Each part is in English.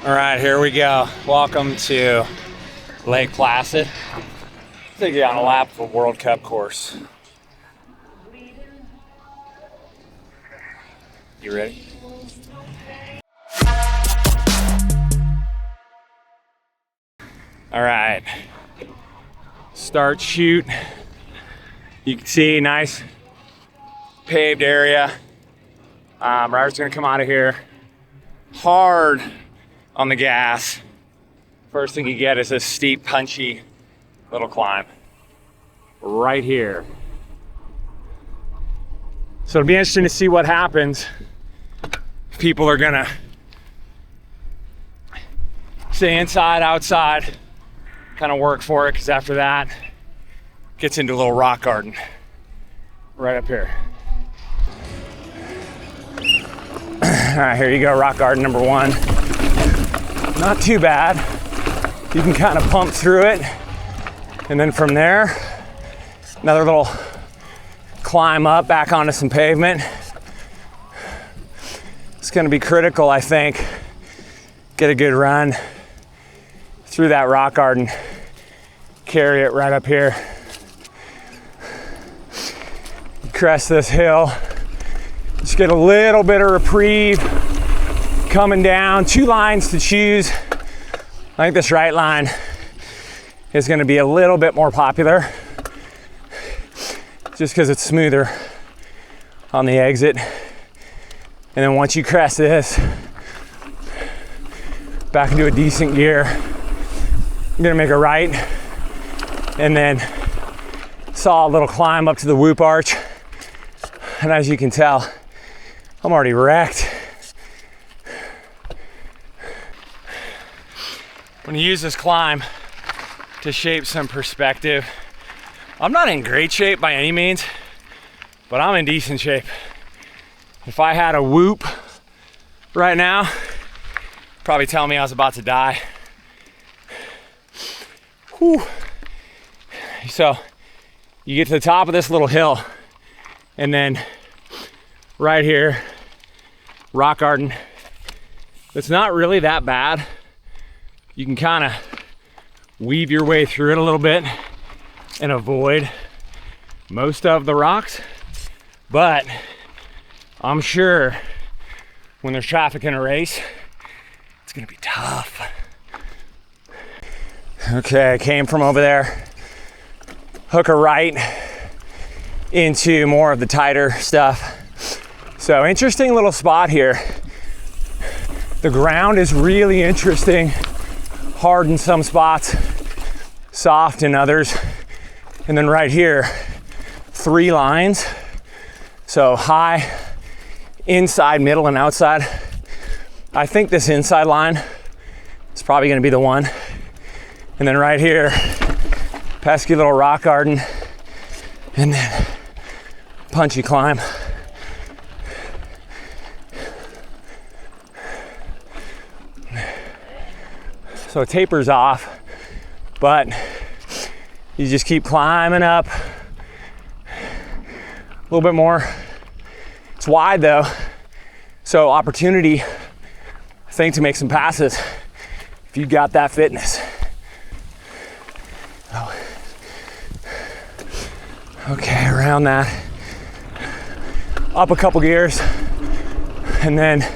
All right, here we go. Welcome to Lake Placid. I think you're on a lap of a World Cup course. You ready? All right. Start shoot. You can see nice paved area. Rider's gonna come out of here hard on the gas. First thing you get is this steep, punchy little climb right here. So it'll be interesting to see what happens. People are gonna stay inside, outside, kind of work for it, because after that, gets into a little rock garden right up here. All right, here you go, rock garden number one. Not too bad. You can kind of pump through it. And then from there, another little climb up back onto some pavement. It's gonna be critical, I think. Get a good run through that rock garden. Carry it right up here. Crest this hill. Just get a little bit of reprieve coming down. 2 lines to choose. I think this right line is going to be a little bit more popular just because it's smoother on the exit. And then once you crest this, back into a decent gear, I'm going to make a right and then saw a little climb up to the whoop arch. And as you can tell, I'm already wrecked. When you use this climb to shape some perspective, I'm not in great shape by any means, but I'm in decent shape. If I had a whoop right now, probably tell me I was about to die. Whew. So you get to the top of this little hill, and then right here, rock garden. It's not really that bad. You can kind of weave your way through it a little bit and avoid most of the rocks, but I'm sure when there's traffic in a race, it's gonna be tough. Okay, I came from over there, hook a right into more of the tighter stuff. So interesting little spot here. The ground is really interesting. Hard in some spots, soft in others. And then right here, 3 lines. So high, inside, middle, and outside. I think this inside line is probably gonna be the one. And then right here, pesky little rock garden, and then punchy climb. So it tapers off, but you just keep climbing up a little bit more. It's wide though, so opportunity, I think, to make some passes if you got that fitness. Oh. Okay, around that, up a couple gears, and then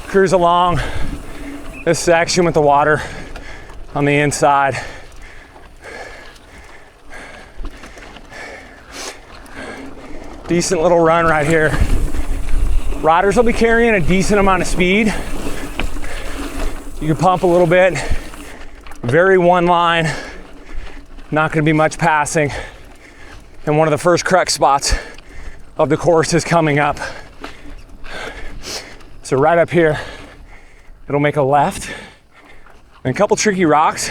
cruise along this section with the water on the inside. Decent little run right here. Riders will be carrying a decent amount of speed. You can pump a little bit. Very one line. Not going to be much passing. And one of the first crux spots of the course is coming up. So right up here, it'll make a left and a couple tricky rocks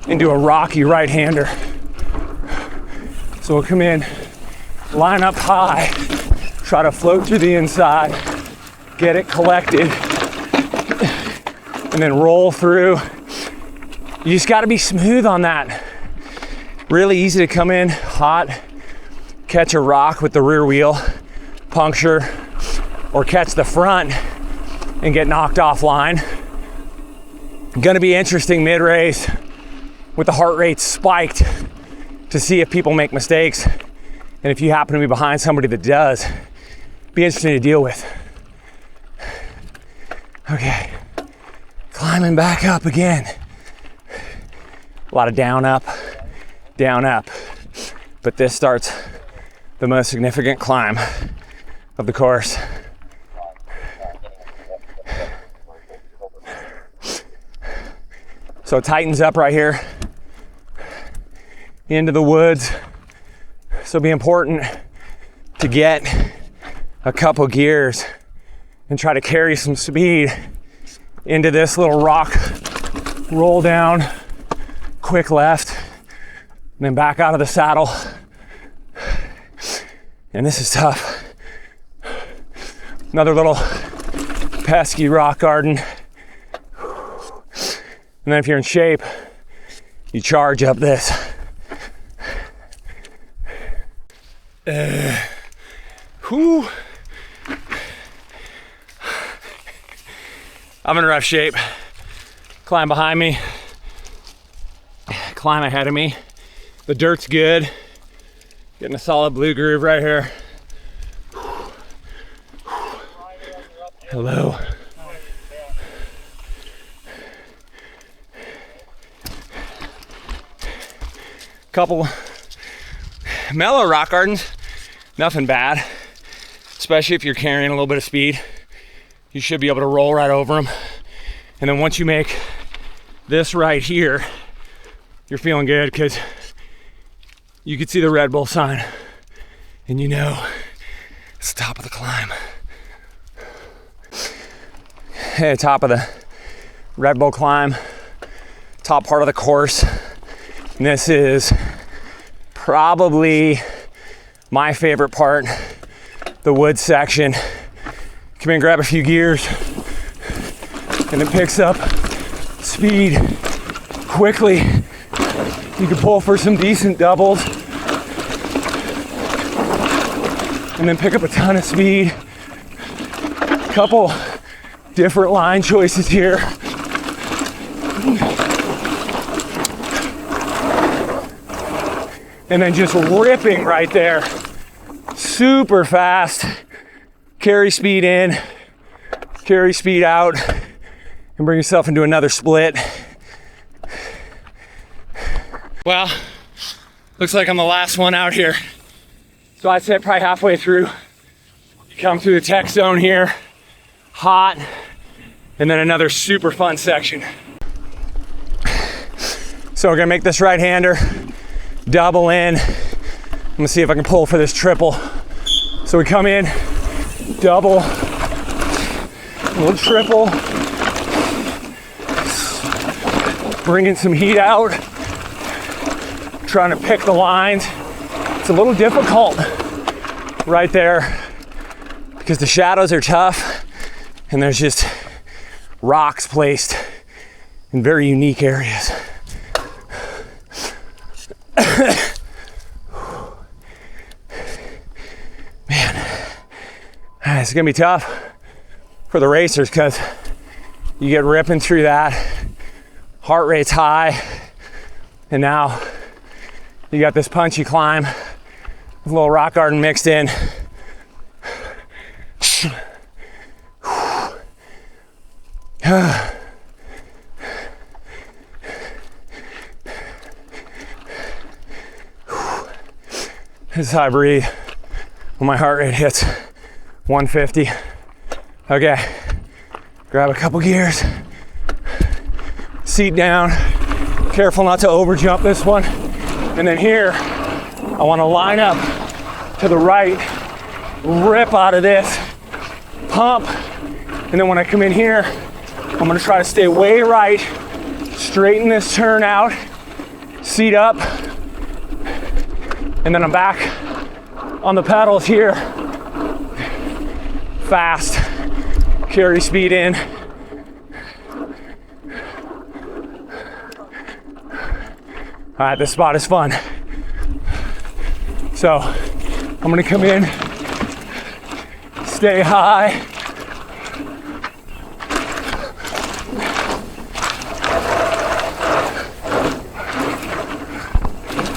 into a rocky right-hander. So we'll come in, line up high, try to float through the inside, get it collected, and then roll through. You just gotta be smooth on that. Really easy to come in hot, catch a rock with the rear wheel, puncture, or catch the front and get knocked offline. Gonna be interesting mid-race with the heart rate spiked to see if people make mistakes. And if you happen to be behind somebody that does, be interesting to deal with. Okay, climbing back up again. A lot of down, up, but this starts the most significant climb of the course. So it tightens up right here into the woods. So it'll be important to get a couple gears and try to carry some speed into this little rock roll down, quick left, and then back out of the saddle. And this is tough. Another little pesky rock garden. And then if you're in shape, you charge up this. I'm in rough shape. Climb behind me, climb ahead of me. The dirt's good. Getting a solid blue groove right here. Hello. Couple mellow rock gardens, nothing bad, especially if you're carrying a little bit of speed. You should be able to roll right over them. And then once you make this right here, you're feeling good because you can see the Red Bull sign and you know it's the top of the climb. Hey, top of the Red Bull climb, top part of the course. And this is probably my favorite part, the woods section. Come in, grab a few gears, and it picks up speed quickly. You can pull for some decent doubles, and then pick up a ton of speed. Couple different line choices here. And then just ripping right there. Super fast. Carry speed in, carry speed out, and bring yourself into another split. Well, looks like I'm the last one out here. So I'd say probably halfway through. You come through the tech zone here, hot, and then another super fun section. So we're gonna make this right-hander, double in. I'm gonna see if I can pull for this triple. So we come in, double, a little triple, bringing some heat out, trying to pick the lines. It's a little difficult right there because the shadows are tough and there's just rocks placed in very unique areas. It's gonna be tough for the racers because you get ripping through that, heart rate's high, and now you got this punchy climb with a little rock garden mixed in. This is how I breathe when my heart rate hits 150. Okay, grab a couple gears, seat down, careful not to over jump this one. And then here, I wanna line up to the right, rip out of this, pump. And then when I come in here, I'm gonna try to stay way right, straighten this turn out, seat up, and then I'm back on the pedals here. Fast, carry speed in. All right, this spot is fun. So I'm gonna come in, stay high.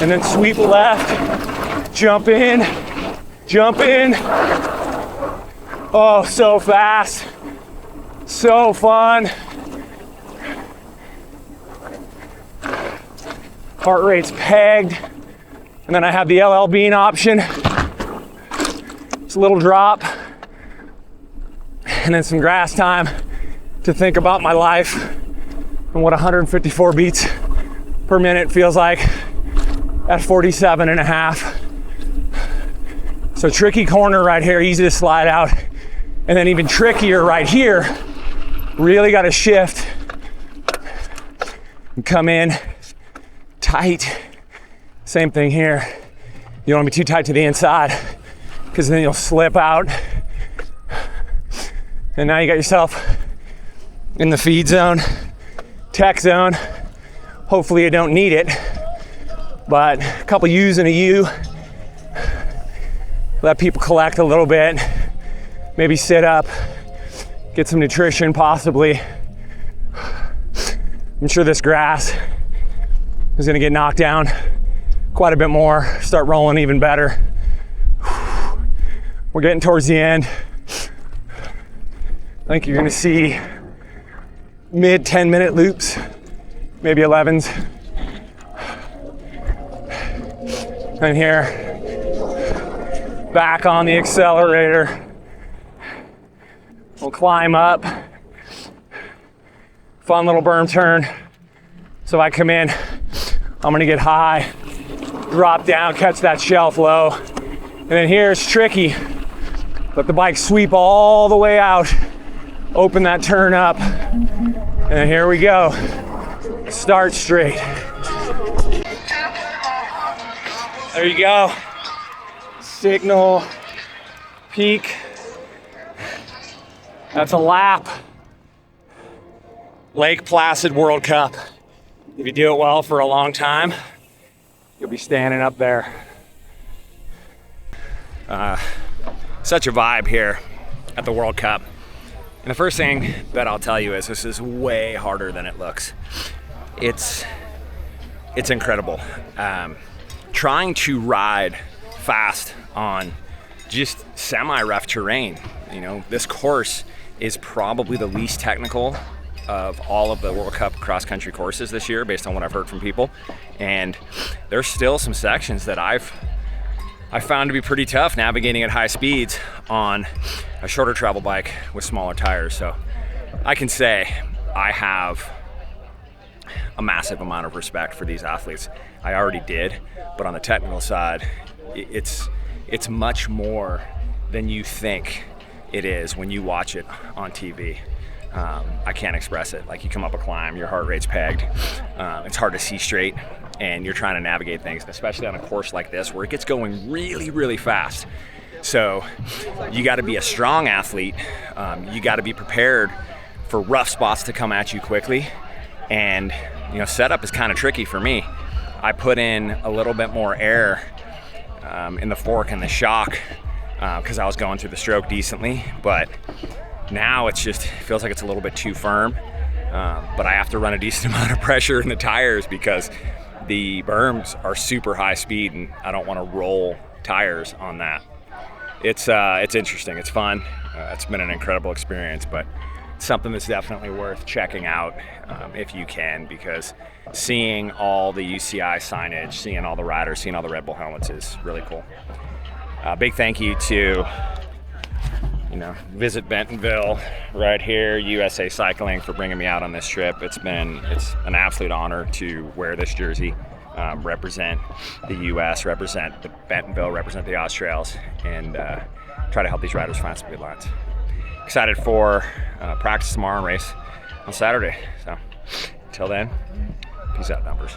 and then sweep left, jump in. Oh, so fast, so fun. Heart rate's pegged. And then I have the LL Bean option. It's a little drop. And then some grass time to think about my life and what 154 beats per minute feels like at 47 and a half. So tricky corner right here, easy to slide out. And then even trickier right here, really got to shift and come in tight. Same thing here. You don't want to be too tight to the inside because then you'll slip out. And now you got yourself in the feed zone, tech zone. Hopefully you don't need it, but a couple U's and a U. Let people collect a little bit, maybe sit up, get some nutrition possibly. I'm sure this grass is gonna get knocked down quite a bit more, start rolling even better. We're getting towards the end. I think you're gonna see mid 10-minute loops, maybe 11s. And here, back on the accelerator. We'll climb up. Fun little berm turn. So I come in, I'm gonna get high, drop down, catch that shelf low. And then here it's tricky. Let the bike sweep all the way out, open that turn up. And here we go. Start straight. There you go. Signal, peak. That's a lap. Lake Placid World Cup. If you do it well for a long time, you'll be standing up there. Such a vibe here at the World Cup. And the first thing that I'll tell you is this is way harder than it looks. It's incredible. Trying to ride fast on just semi-rough terrain. You know, this course is probably the least technical of all of the World Cup cross-country courses this year, based on what I've heard from people. And there's still some sections that I found to be pretty tough navigating at high speeds on a shorter travel bike with smaller tires. So I can say I have a massive amount of respect for these athletes. I already did, but on the technical side, it's much more than you think it is when you watch it on TV. I can't express it. Like, you come up a climb, your heart rate's pegged. It's hard to see straight, and you're trying to navigate things, especially on a course like this where it gets going really, really fast. So you got to be a strong athlete. You got to be prepared for rough spots to come at you quickly. And, you know, setup is kind of tricky for me. I put in a little bit more air in the fork and the shock because I was going through the stroke decently, but now it feels like it's a little bit too firm. But I have to run a decent amount of pressure in the tires because the berms are super high speed and I don't want to roll tires on that. It's interesting, it's fun. It's been an incredible experience, but it's something that's definitely worth checking out if you can, because seeing all the UCI signage, seeing all the riders, seeing all the Red Bull helmets is really cool. Big thank you to Visit Bentonville right here, USA Cycling, for bringing me out on this trip. It's an absolute honor to wear this jersey, represent the US, represent the Bentonville, represent the Australs, and try to help these riders find some good lines. Excited for practice tomorrow and race on Saturday. So until then, peace out, numbers.